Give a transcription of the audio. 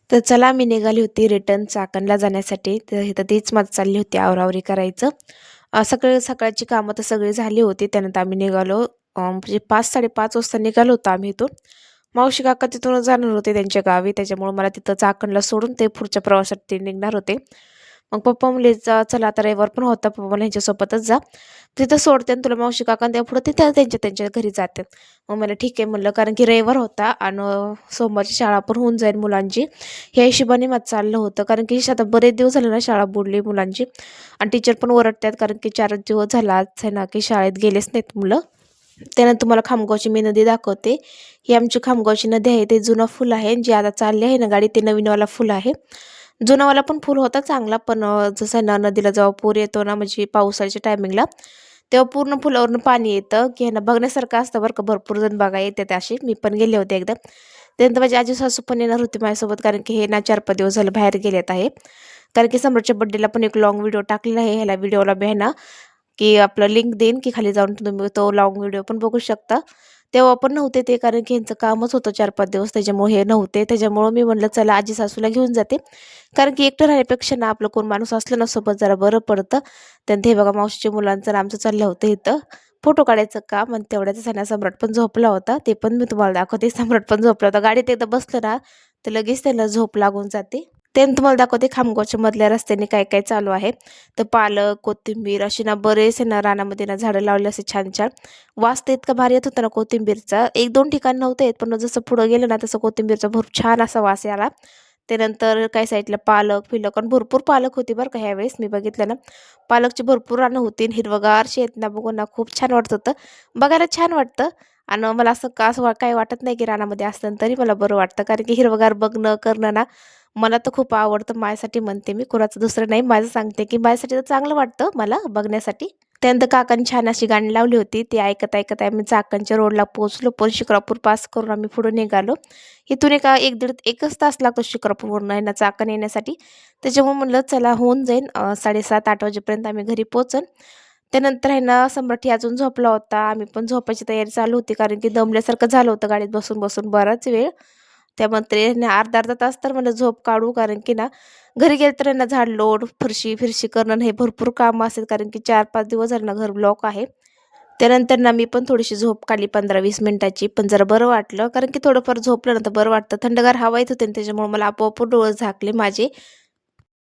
तर चला मी निघाली होती रिटर्न चाकणला जाण्यासाठी. तर इथं तीच माझं चालली होती आवराआवरी करायचं. सकाळची कामं तर सगळी झाली होती. त्यानंतर आम्ही निघालो म्हणजे 5:30 वाजता निघालो होतो आम्ही इथून. मावशी काका तिथूनच जाणार होते त्यांच्या गावी. त्याच्यामुळे मला तिथं चाकणला सोडून ते पुढच्या प्रवासासाठी निघणार होते. मग पप्पा म्हणले, चला आता रविवार पण होता." पप्पा म्हणले, "ह्यांच्यासोबतच जा. तिथं सोडते आणि तुला मावशी काका आणि पुढे तिथं त्यांच्या त्यांच्या घरी जाते." मग मला ठीक आहे म्हणलं, कारण की रविवार होता आणि सोमवारची शाळा पण होऊन जाईल मुलांची. ह्या हिशोबाने माझं चाललं होतं, कारण की आता बरेच दिवस झाले ना शाळा बुडली मुलांची आणि टीचर पण ओरडतात, कारण की 4 दिवस झाला आज आहे ना, की शाळेत गेलेच नाहीत मुलं. त्यानंतर तुम्हाला खामगावची मी नदी दाखवते. ही आमची खामगावची नदी आहे. ते जुनं फुल आहे, जे आता चालले आहे ना गाडी, ते नवीनवाला फुल आहे. जुनावाला पण फुल होता चांगला, पण जसं आहे ना नदीला जेव्हा पूर येतो ना, म्हणजे पावसाच्या टायमिंगला, तेव्हा पूर्ण फुलावरून पाणी येतं, की आहे ना बघण्यासारखं असतं बरं का. भरपूर जण बघायला येतात असे. मी पण गेले होते एकदा. त्यानंतर माझी आजी-सासू पण येणार होती माझ्यासोबत, कारण की हे ना 4-5 दिवस झालं बाहेर गेलेत आहे. कारण की सम्राटच्या बर्थडेला पण एक लाँग व्हिडिओ टाकलेला आहे. ह्याला व्हिडिओला बी आहे ना, की आपलं लिंक देईन, की खाली जाऊन तुम्ही तो लाँग व्हिडिओ पण बघू शकता. तेव्हा पण नव्हते ते, कारण की ह्यांचं कामच होतं 4-5 दिवस, त्याच्यामुळे हे नव्हते. त्याच्यामुळं मी म्हटलं चला आजी-सासूला घेऊन जाते. कारण की एकटं राहण्यापेक्षा ना आपलं कोण माणूस असलं ना सोबत जरा बरं पडतं. त्यानंतर हे बघा मावशीच्या मुलांचं आणि आमचं चाललं होतं इथं फोटो काढायचं काम, आणि तेवढ्यातच आहे ना सम्राट पण झोपला होता. ते पण मी तुम्हाला दाखवते. सम्राट पण झोपला होता. गाडीत एकदा बसलं ना, तर लगेच त्याला झोप लागून जाते. ते तुम्हाला दाखवते खामगावच्या मधल्या रस्त्याने काय काय चालू आहे. तर पालक, कोथिंबीर अशी ना बरेच आहे ना रानामध्ये ना झाडं लावली असे छान-छान. वास तर इतका भारी येत होता ना कोथिंबीरचा. 1-2 ठिकाणी नव्हतं येत, पण जसं पुढं गेलं ना तसं कोथिंबीरचा छान असा वास आला. त्यानंतर काही साईडला पालक-बिलक आणि भरपूर पालक होती बरं का ह्यावेळेस मी बघितलं ना. पालकची भरपूर रानं होती आणि हिरवंगार शेत ना बघून ना खूप छान वाटत होतं. बघायला छान वाटतं आणि मला असं का असं काही वाटत नाही की रानामध्ये असतं तरी मला बरं वाटतं. कारण की हिरवंगार बघणं, करणं ना मला तर खूप आवडतं. माझ्यासाठी म्हणते मी, कुणाचं दुसरं नाही. माझं सांगते की माझ्यासाठी तर चांगलं वाटतं मला बघण्यासाठी. त्यानंतर काकांनी छान अशी गाणी लावली होती. ती ऐकत-ऐकत आम्ही चाकणच्या रोडला पोहोचलो. पण शिक्रापूर पास करून आम्ही पुढे निघालो. इथून एकच तास लागतो शिक्रापूरवरून आहे ना चाकण येण्यासाठी. त्याच्यामुळे म्हणलं चला होऊन जाईल 7:30-8 वाजेपर्यंत आम्ही घरी पोहोचन. त्यानंतर आहे ना सम्राट अजून झोपला होता. आम्ही पण झोपायची तयारी चालू होती, कारण की दमल्यासारखं झालं होतं गाडीत बसून-बसून बराच वेळ. त्यामध्ये अर्धा-अर्धा तास तर मला झोप काढू, कारण की ना घरी गेलं तर ना झाडलोट, फरशी-फिरशी करणं हे भरपूर कामं असेल, कारण की 4-5 दिवस झाले ना घर ब्लॉक आहे. त्यानंतर ना मी पण थोडीशी झोप काढली 15-20 मिनिटाची. पण जरा बरं वाटलं, कारण की थोडंफार झोपलं ना तर बरं वाटतं. थंडगार हवा येत होती आणि त्याच्यामुळे मला आपोआप डोळे झाकले माझे.